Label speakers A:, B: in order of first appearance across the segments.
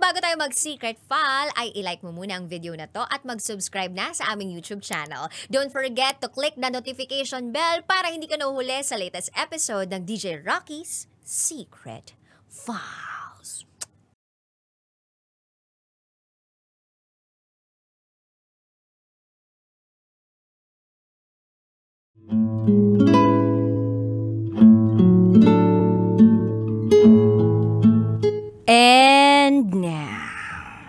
A: bago tayo mag-secret file, ay ilike mo muna ang video na to at mag-subscribe na sa aming YouTube channel. Don't forget to click the notification bell para hindi ka nahuhuli sa latest episode ng DJ Rocky's Secret Files. And now,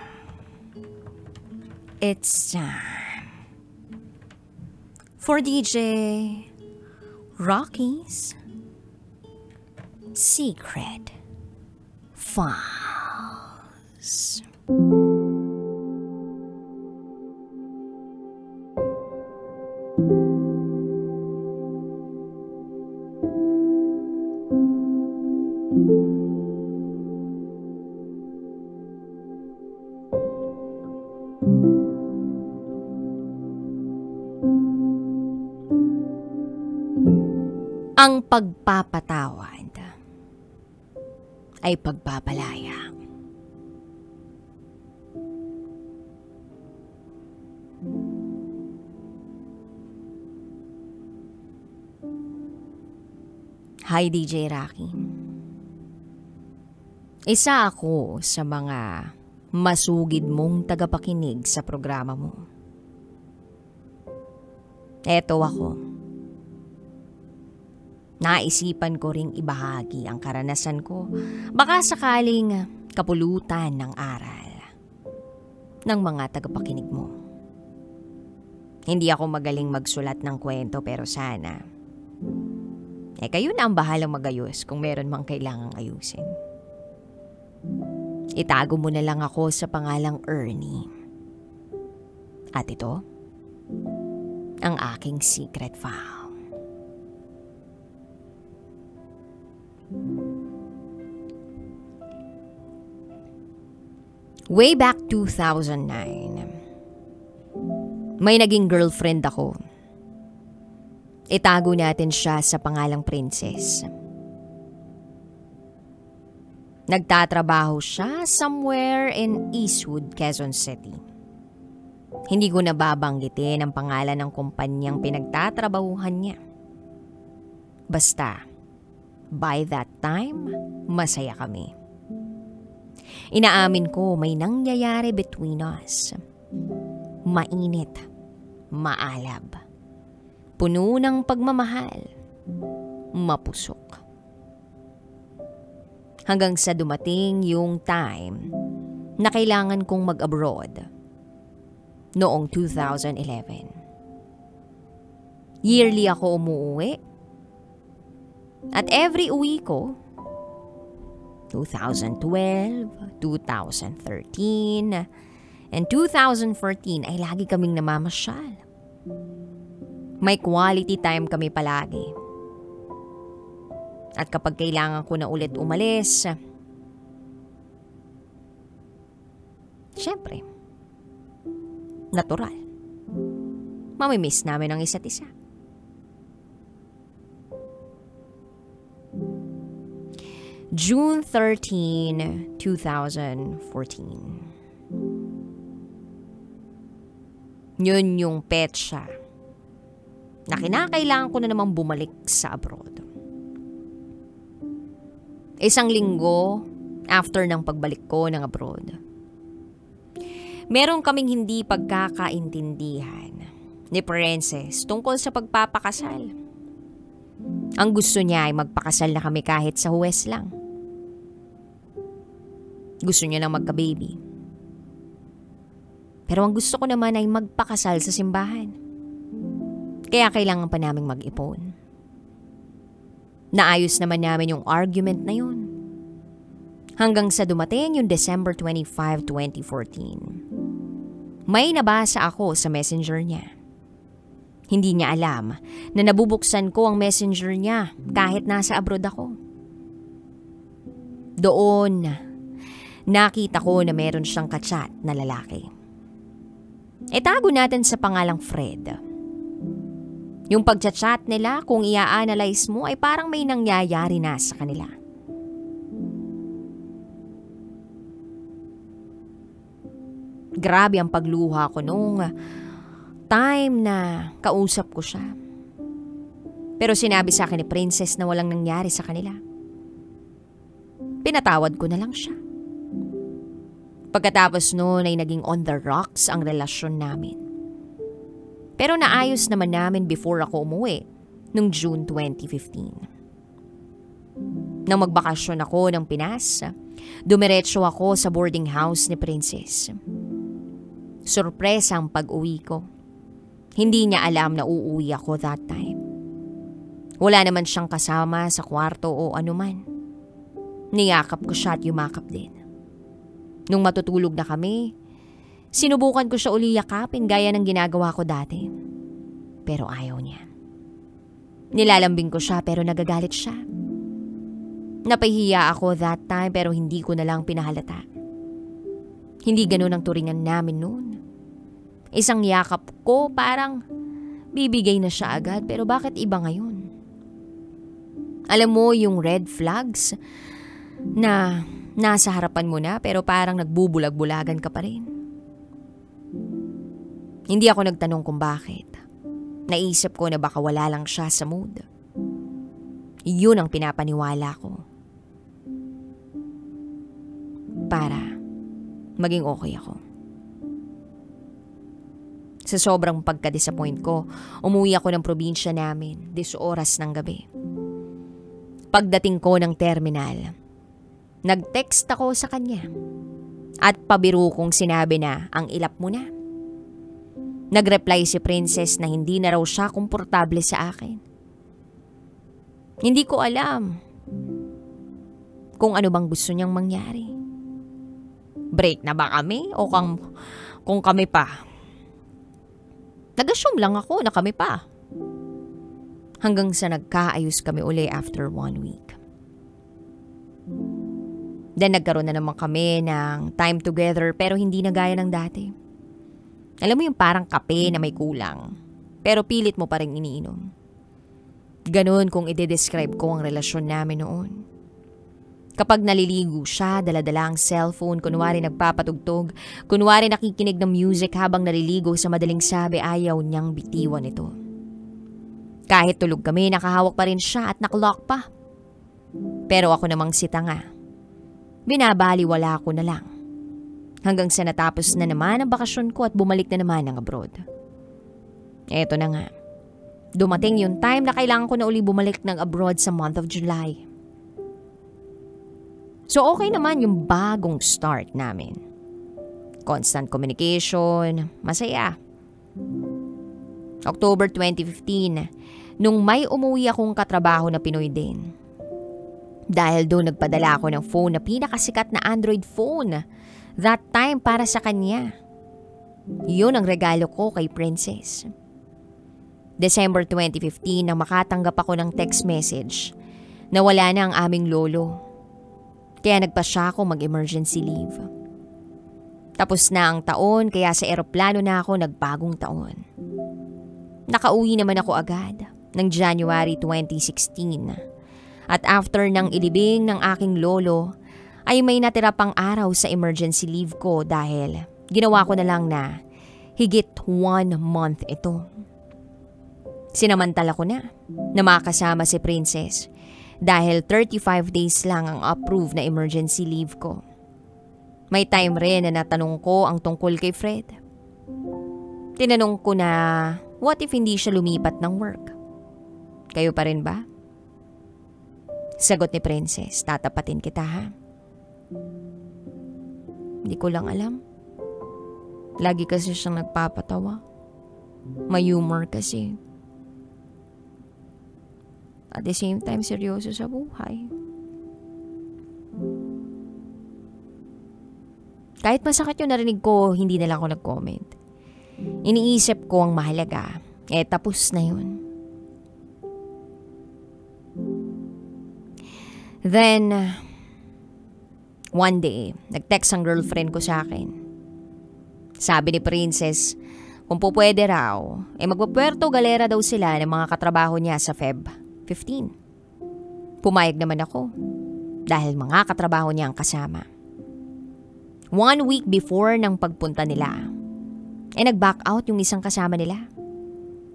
A: it's time for DJ Rocky's Secret Files. Ang pagpapatawad ay pagpapalaya. Hi DJ Rocky. Isa ako sa mga masugid mong tagapakinig sa programa mo. Eto ako. Naisipan ko ring ibahagi ang karanasan ko, baka sakaling kapulutan ng aral ng mga tagapakinig mo. Hindi ako magaling magsulat ng kwento pero sana kayo na ang bahalang magayos kung meron mang kailangang ayusin. Itago mo na lang ako sa pangalang Ernie. At ito ang aking secret file. Way back 2009, may naging girlfriend ako. Itago natin siya sa pangalang Princess. Nagtatrabaho siya somewhere in Eastwood, Quezon City. Hindi ko nababanggitin ang pangalan ng kumpanyang pinagtatrabahuhan niya. Basta, by that time, masaya kami. Inaamin ko may nangyayari between us. Mainit, maalab, puno ng pagmamahal, mapusok. Hanggang sa dumating yung time na kailangan kong mag-abroad noong 2011. Yearly ako umuwi at every uwi ko, 2012, 2013, and 2014 ay lagi kaming namamasyal. May quality time kami palagi. At kapag kailangan ko na ulit umalis, syempre, natural. Mamimiss namin ang isa't isa. June 13, 2014. Yun yung petsa na kinakailangan ko na namang bumalik sa abroad. Isang linggo after ng pagbalik ko ng abroad. Meron kaming hindi pagkakaintindihan ni Princess tungkol sa pagpapakasal. Ang gusto niya ay magpakasal na kami kahit sa Huwes lang. Gusto niya lang magka-baby. Pero ang gusto ko naman ay magpakasal sa simbahan. Kaya kailangan pa naming mag-ipon. Naayos naman namin yung argument na yun. Hanggang sa dumating yung December 25, 2014. May nabasa ako sa messenger niya. Hindi niya alam na nabubuksan ko ang messenger niya kahit nasa abroad ako. Doon, nakita ko na meron siyang kachat na lalaki. Itago natin sa pangalang Fred. Yung pagchat-chat nila, kung i-analyze mo, ay parang may nangyayari na sa kanila. Grabe ang pagluha ko nung time na kausap ko siya. Pero sinabi sa akin ni Princess na walang nangyari sa kanila. Pinatawad ko na lang siya. Pagkatapos noon ay naging on the rocks ang relasyon namin. Pero naayos naman namin before ako umuwi noong June 2015. Nang magbakasyon ako ng Pinas, dumiretso ako sa boarding house ni Princess. Sorpresa ang pag-uwi ko. Hindi niya alam na uuwi ako that time. Wala naman siyang kasama sa kwarto o anuman. Niyakap ko siya at yumakap din. Nung matutulog na kami, sinubukan ko siya uli yakapin gaya ng ginagawa ko dati. Pero ayaw niya. Nilalambing ko siya pero nagagalit siya. Napahiya ako that time pero hindi ko na lang pinahalata. Hindi ganun ang turingan namin noon. Isang yakap ko parang bibigay na siya agad pero bakit iba ngayon? Alam mo yung red flags na nasa harapan mo na pero parang nagbubulag-bulagan ka pa rin. Hindi ako nagtanong kung bakit. Naisip ko na baka wala lang siya sa mood. Yun ang pinapaniwala ko. Para maging okay ako. Sa sobrang pagka-disappoint ko, umuwi ako ng probinsya namin, 10 oras ng gabi. Pagdating ko ng terminal, nag-text ako sa kanya at pabiro kong sinabi na ang ilap mo na. Nag-reply si Princess na hindi na raw siya komportable sa akin. Hindi ko alam kung ano bang gusto niyang mangyari. Break na ba kami o kung kami pa? Nag-assume lang ako na kami pa. Hanggang sa nagkaayos kami uli after 1 week. Then nagkaroon na naman kami ng time together pero hindi na gaya ng dati. Alam mo yung parang kape na may kulang pero pilit mo pa rin iniinom. Ganun kung i-describe ko ang relasyon namin noon. Kapag naliligo siya, dala-dala ang cellphone, kunwari nagpapatugtog, kunwari nakikinig ng music habang naliligo sa madaling sabi ayaw niyang bitiwan ito. Kahit tulog kami, nakahawak pa rin siya at naklock pa. Pero ako namang si tanga. Binabaliwala ko na lang. Hanggang sa natapos na naman ang bakasyon ko at bumalik na naman ng abroad. Eto na nga. Dumating yung time na kailangan ko na uli bumalik ng abroad sa month of July. So okay naman yung bagong start namin. Constant communication, masaya. October 2015, nung may umuwi akong katrabaho na Pinoy din. Dahil doon nagpadala ako ng phone na pinakasikat na Android phone. That time para sa kanya. Yun ang regalo ko kay Princess. December 2015 nang makatanggap ako ng text message na wala na ang aming lolo. Kaya nagpa siya ako mag-emergency leave. Tapos na ang taon kaya sa eroplano na ako nagbagong taon. Nakauwi naman ako agad ng January 2016. At after ng ilibing ng aking lolo, ay may natira pang araw sa emergency leave ko dahil ginawa ko na lang na higit 1 month ito. Sinamantala ko na makasama si Princess dahil 35 days lang ang approved na emergency leave ko. May time rin na natanong ko ang tungkol kay Fred. Tinanong ko na what if hindi siya lumipat ng work? Kayo pa rin ba? Sagot ni Princess, tatapatin kita ha. Hindi ko lang alam. Lagi kasi siyang nagpapatawa. May humor kasi. At the same time, seryoso sa buhay. Kahit masakit yung narinig ko, hindi na lang ako nag-comment. Iniisip ko ang mahalaga. Tapos na yun. Then, one day, nag-text ang girlfriend ko sa akin. Sabi ni Princess, kung po pwede raw, magpa-Puerto Galera daw sila ng mga katrabaho niya sa Feb 15. Pumayag naman ako dahil mga katrabaho niya ang kasama. 1 week before ng pagpunta nila, nag-back out yung isang kasama nila.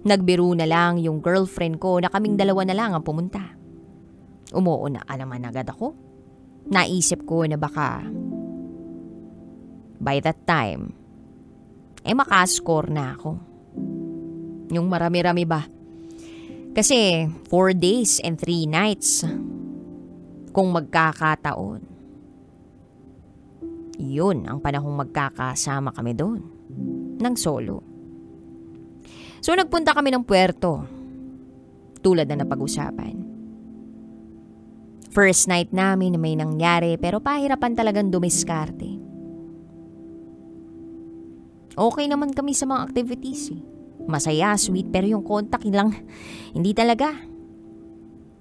A: Nagbiro na lang yung girlfriend ko na kaming dalawa na lang ang pumunta. Umuuna ka naman agad ako. Naisip ko na baka by that time, makascore na ako. Yung marami-rami ba? Kasi 4 days and 3 nights kung magkakataon. Yun ang panahong magkakasama kami doon ng solo. So nagpunta kami ng puerto tulad na napag-usapan. First night namin may nangyari pero pahirapan talagang dumiskarte. Okay naman kami sa mga activities eh. Masaya, sweet, pero yung contact lang, hindi talaga.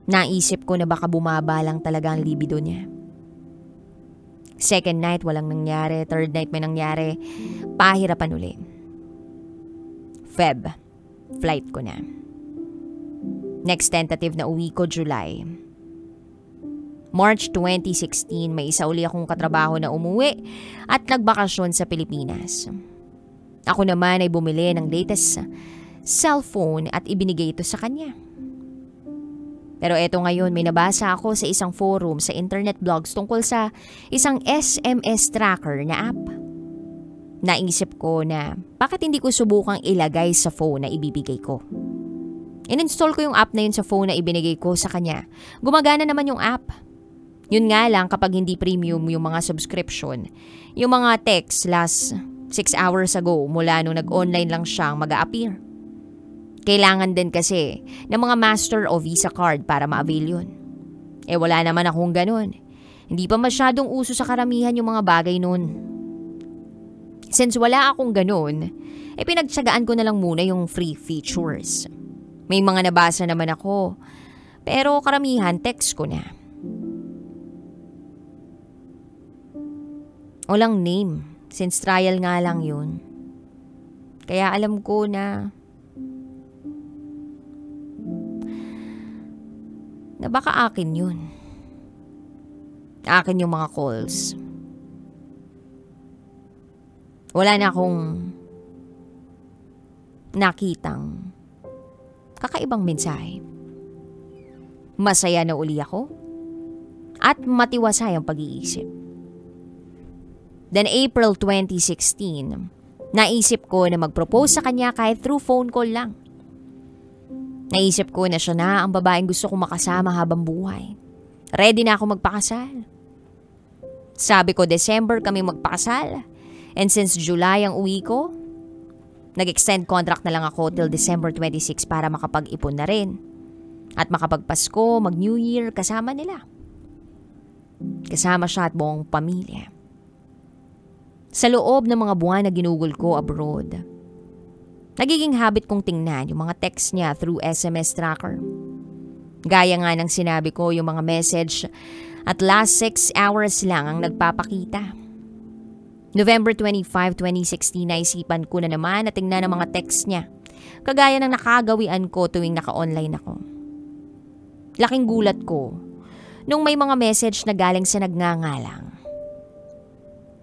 A: Naisip ko na baka bumaba lang talaga ang libido niya. Second night, walang nangyari. Third night, may nangyari. Pahirapan uli. Feb, flight ko na. Next tentative na uwi ko, July. March 2016, may isa uli akong katrabaho na umuwi at nagbakasyon sa Pilipinas. Ako naman ay bumili ng latest cellphone at ibinigay ito sa kanya. Pero eto ngayon, may nabasa ako sa isang forum sa internet blogs tungkol sa isang SMS tracker na app. Naisip ko na bakit hindi ko subukang ilagay sa phone na ibibigay ko. In-install ko yung app na yun sa phone na ibinigay ko sa kanya. Gumagana naman yung app. Yun nga lang kapag hindi premium yung mga subscription, yung mga text last 6 hours ago mula nung nag-online lang siyang mag-a-appear. Kailangan din kasi ng mga master o visa card para ma-avail yun. Wala naman akong ganun. Hindi pa masyadong uso sa karamihan yung mga bagay nun. Since wala akong ganun, pinagtsagaan ko na lang muna yung free features. May mga nabasa naman ako, pero karamihan text ko na. Walang name, since trial nga lang yun. Kaya alam ko na baka akin yun. Akin yung mga calls. Wala na akong nakitang kakaibang mensahe. Masaya na uli ako at matiwasay ang pag-iisip. Then April 2016, naisip ko na mag-propose sa kanya kahit through phone call lang. Naisip ko na siya na ang babaeng gusto kong makasama habang buhay. Ready na ako magpakasal. Sabi ko December kami magpakasal. And since July ang uwi ko, nag-extend contract na lang ako till December 26 para makapag-ipon na rin. At makapagpasko, mag-New Year, kasama nila. Kasama siya at buong pamilya. Sa loob ng mga buwan na ginugol ko abroad, nagiging habit kong tingnan yung mga text niya through SMS tracker. Gaya nga ng sinabi ko, yung mga message at last 6 hours lang ang nagpapakita. November 25, 2016, naisipan ko na naman na tingnan ang mga text niya. Kagaya ng nakagawian ko tuwing naka-online ako. Laking gulat ko nung may mga message na galing sa nagngangalang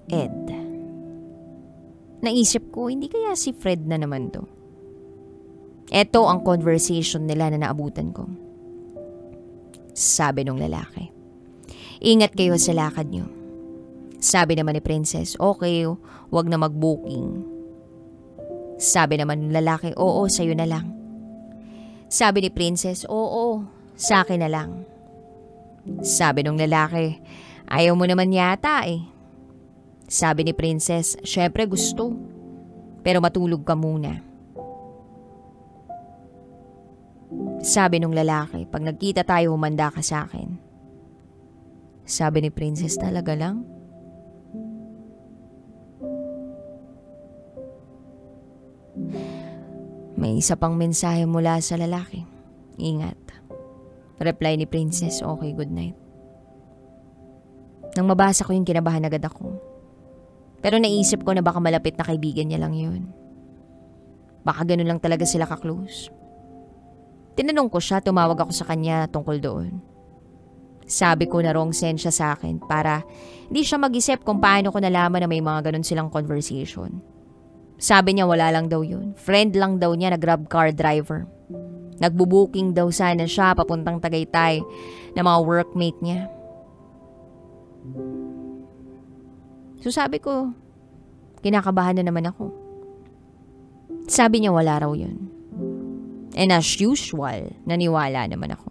A: Ed. Naisip ko, hindi kaya si Fred na naman to. Ito ang conversation nila na naabutan ko. Sabi nung lalaki, ingat kayo sa lakad nyo. Sabi naman ni Princess, okay, wag na mag-booking. Sabi naman ng lalaki, oo, sa'yo na lang. Sabi ni Princess, oo, sa akin na lang. Sabi nung lalaki, ayaw mo naman yata eh. Sabi ni Princess, syempre gusto. Pero matulog ka muna. Sabi nung lalaki, pag nagkita tayo humanda ka sa akin. Sabi ni Princess, talaga lang? May isa pang mensahe mula sa lalaki. Ingat. Reply ni Princess, okay, good night. Nang mabasa ko yung kinabahan agad ako. Pero naisip ko na baka malapit na kaibigan niya lang yun. Baka ganun lang talaga sila ka-close. Tinanong ko siya, tumawag ako sa kanya tungkol doon. Sabi ko na wrong send siya sa akin para hindi siya mag-isip kung paano ko nalaman na may mga ganun silang conversation. Sabi niya wala lang daw yun. Friend lang daw niya na grab car driver. Nagbubuking daw sana siya papuntang Tagaytay na mga workmate niya. So sabi ko, kinakabahan na naman ako. Sabi niya wala raw yun. And as usual, naniwala naman ako.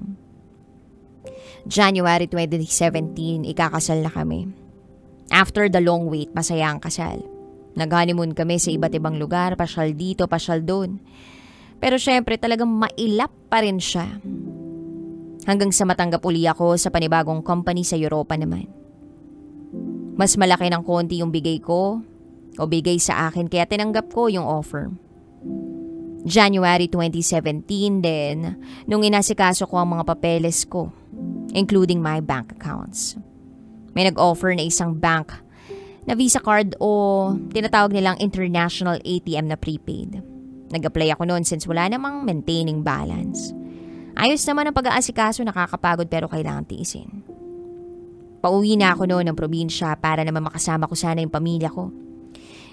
A: January 2017, ikakasal na kami. After the long wait, masaya ang kasal. Nag-honeymoon kami sa iba't ibang lugar, pasyal dito, pasyal doon. Pero syempre talagang mailap pa rin siya. Hanggang sa matanggap uli ako sa panibagong company sa Europa naman. Mas malaki ng konti yung bigay ko o bigay sa akin kaya tinanggap ko yung offer. January 2017 din, nung inasikaso ko ang mga papeles ko, including my bank accounts. May nag-offer na isang bank na Visa card o tinatawag nilang international ATM na prepaid. Nag-apply ako noon since wala namang maintaining balance. Ayos naman ang pag-aasikaso, nakakapagod pero kailangan tiisin. Pauwi na ako noon ng probinsya para naman makasama ko sana yung pamilya ko.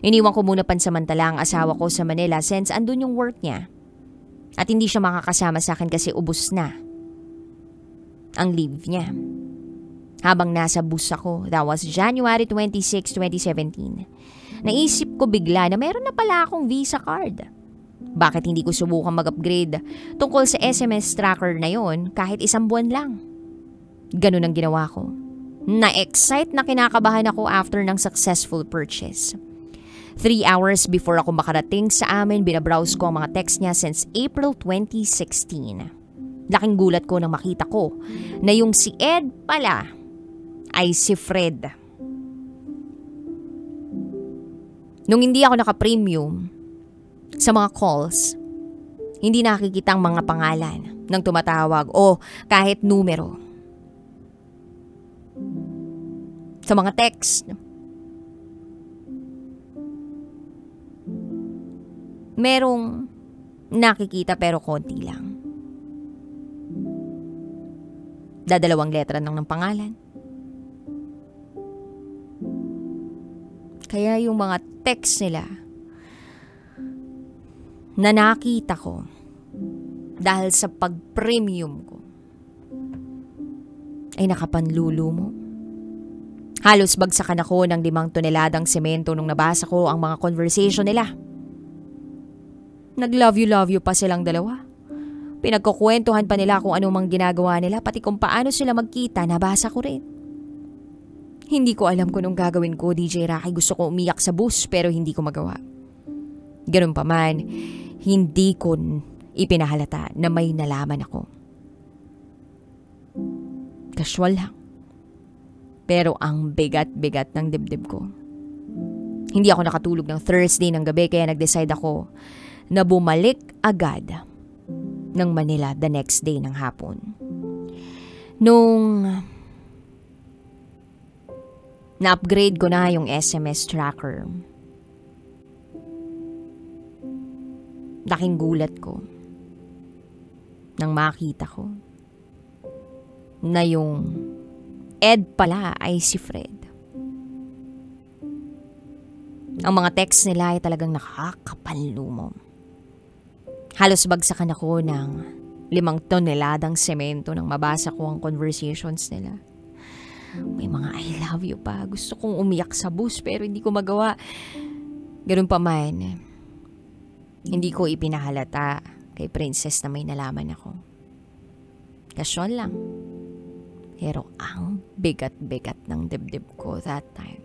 A: Iniwan ko muna pansamantala ang asawa ko sa Manila since andun yung work niya. At hindi siya makakasama sa akin kasi ubos na ang leave niya. Habang nasa bus ako, that was January 26, 2017, naisip ko bigla na meron na pala akong Visa card. Bakit hindi ko subukan mag-upgrade tungkol sa SMS tracker na yon kahit isang buwan lang? Ganun ang ginawa ko. Na-excite na kinakabahan ako after ng successful purchase. 3 hours before ako makarating sa amin, binabrowse ko ang mga text niya since April 2016. Laking gulat ko nang makita ko na yung si Ed pala ay si Fred. Nung hindi ako naka-premium sa mga calls, hindi nakikita ang mga pangalan ng tumatawag o kahit numero. Sa mga text, merong nakikita pero konti lang. Dadalawang letra lang ng pangalan. Kaya yung mga text nila na nakita ko dahil sa pag-premium ko ay nakapanlulo mo. Halos bagsakan ako ng 5 toneladang semento nung nabasa ko ang mga conversation nila. Nag-love you pa silang dalawa. Pinagkukwentuhan pa nila kung anumang ginagawa nila, pati kung paano sila magkita, nabasa ko rin. Hindi ko alam kung anong gagawin ko, DJ Rocky. Gusto ko umiyak sa bus pero hindi ko magawa. Ganun pa man, hindi ko ipinahalata na may nalaman ako. Casual lang. Pero ang bigat-bigat ng dibdib ko. Hindi ako nakatulog ng Thursday ng gabi kaya nag-decide ako na bumalik agad ng Manila the next day ng hapon. Nung na-upgrade ko na yung SMS tracker, laking gulat ko nang makita ko na yung Ed pala ay si Fred. Ang mga text nila ay talagang nakakapanlumo. Halos bagsakan ako ng 5 toneladang semento nang mabasa ko ang conversations nila. May mga I love you pa. Gusto kong umiyak sa bus pero hindi ko magawa. Ganun pa man, hindi ko ipinahalata kay Princess na may nalaman ako. Casual lang. Pero ang bigat-bigat ng dibdib ko that time.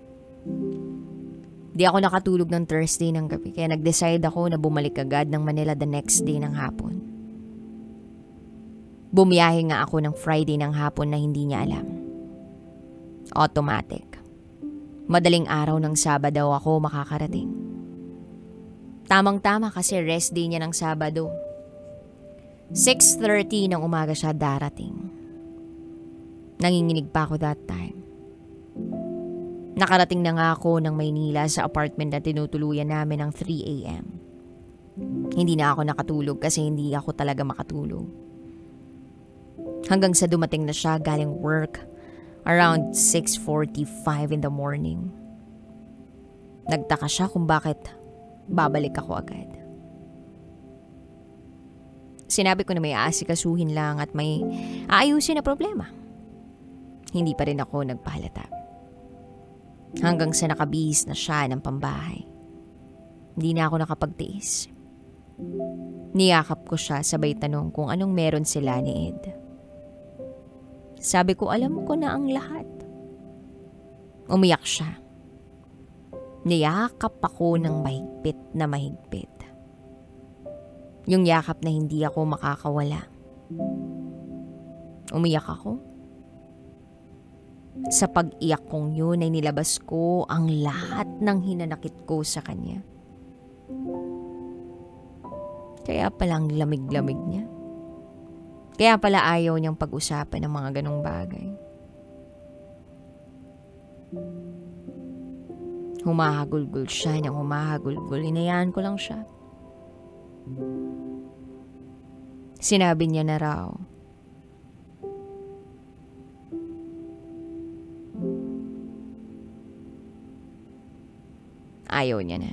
A: Di ako nakatulog ng Thursday ng gabi kaya nag-decide ako na bumalik agad ng Manila the next day ng hapon. Bumiyahe nga ako ng Friday ng hapon na hindi niya alam. Automatic. Madaling araw ng Sabado ako makakarating. Tamang-tama kasi rest day niya ng Sabado. 6:30 ng umaga siya darating. Nanginginig pa ako that time. Nakarating na nga ako ng Maynila sa apartment na tinutuluyan namin ng 3 a.m. Hindi na ako nakatulog kasi hindi ako talaga makatulog. Hanggang sa dumating na siya galing work around 6:45 in the morning. Nagtaka siya kung bakit babalik ako agad. Sinabi ko na may aasikasuhin lang at may aayusin na problema. Hindi pa rin ako nagpahalata. Hanggang sa nakabihis na siya ng pambahay. Hindi na ako nakapagtiis. Niyakap ko siya sabay tanong kung anong meron sila ni Ed. Sabi ko alam ko na ang lahat. Umiyak siya. Niyakap ako ng mahigpit na mahigpit. Yung yakap na hindi ako makakawala. Umiyak ako. Sa pag-iyak kong yun ay nilabas ko ang lahat ng hinanakit ko sa kanya. Kaya palang lamig-lamig niya. Kaya pala ayaw niyang pag-usapan ng mga ganong bagay. Humahagulgul siya ng humahagulgul. Hinayaan ko lang siya. Sinabi niya na raw, ayaw niya na.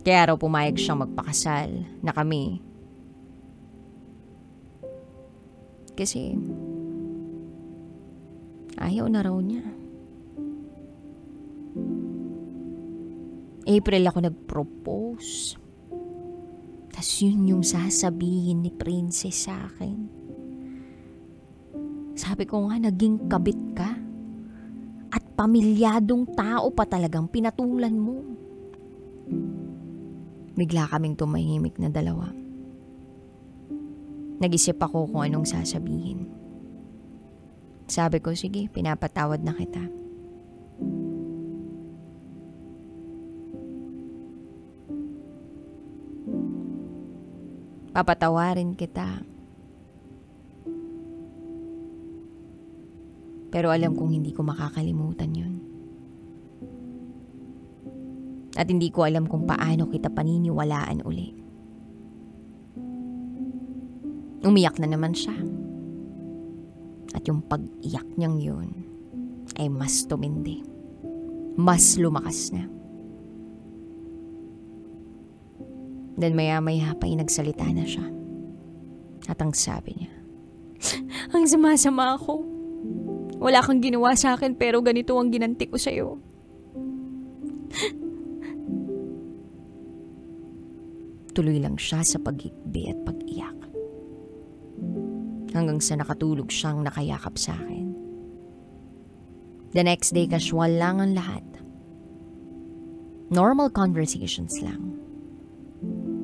A: Kaya raw pumayag siyang magpakasal na kami. Kasi ayaw na raw niya. April ako nag-propose. Tas yun yung sasabihin ni Princess sa akin. Sabi ko nga, naging kabit ka. At pamilyadong tao pa talagang pinatulan mo. Bigla kaming tumahimik na dalawa. Nag-isip ako kung anong sasabihin. Sabi ko, sige, pinapatawad na kita. Papatawarin kita. Pero alam kong hindi ko makakalimutan yun. At hindi ko alam kung paano kita paniniwalaan uli. Umiyak na naman siya. At yung pag-iyak niyang yun ay mas tumindi. Mas lumakas na. Then maya-maya pa nagsalita na siya. At ang sabi niya, ang sama-sama ako. Wala kang ginawa sa akin pero ganito ang ginanti ko sa'yo. Tuloy lang siya sa paghikbi at pag-iyak. Hanggang sa nakatulog siyang nakayakap sa akin. The next day, casual lang ang lahat. Normal conversations lang.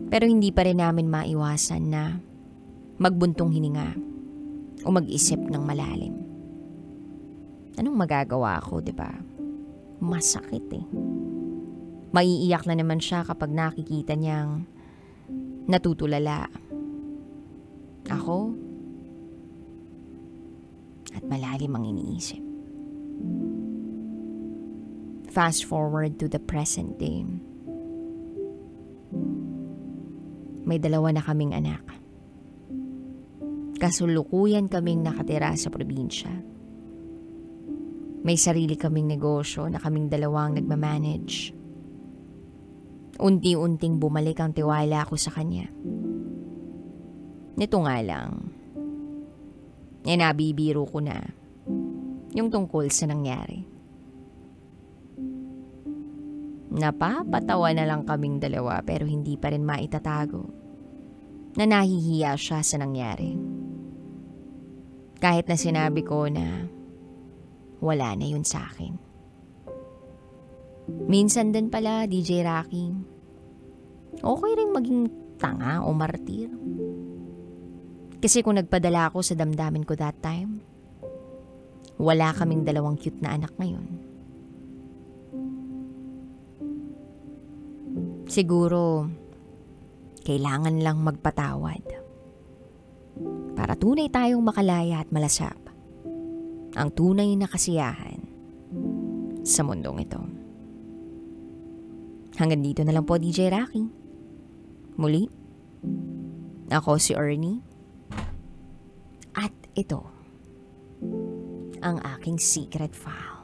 A: Pero hindi pa rin namin maiwasan na magbuntong hininga o mag-isip ng malalim. Anong magagawa ko, diba? Masakit eh. Maiiyak na naman siya kapag nakikita niyang natutulala. Ako at malalim ang iniisip. Fast forward to the present day. May 2 na kaming anak. Kasulukuyan kaming nakatira sa probinsya. May sarili kaming negosyo na kaming 2 nagmamanage. Unti-unting bumalik ang tiwala ko sa kanya. Nito nga lang, nabibiro ko na yung tungkol sa nangyari. Napapatawa na lang kaming 2 pero hindi pa rin maitatago na nahihiya siya sa nangyari. Kahit na sinabi ko na wala na yun sa akin. Minsan din pala, DJ Rocky, okay rin maging tanga o martir. Kasi kung nagpadala ako sa damdamin ko that time, wala kaming 2 cute na anak ngayon. Siguro, kailangan lang magpatawad para tunay tayong makalaya at malasap ang tunay na kasiyahan sa mundong ito. Hanggang dito na lang po, DJ Rocky. Muli, ako si Ernie. At ito ang aking secret file.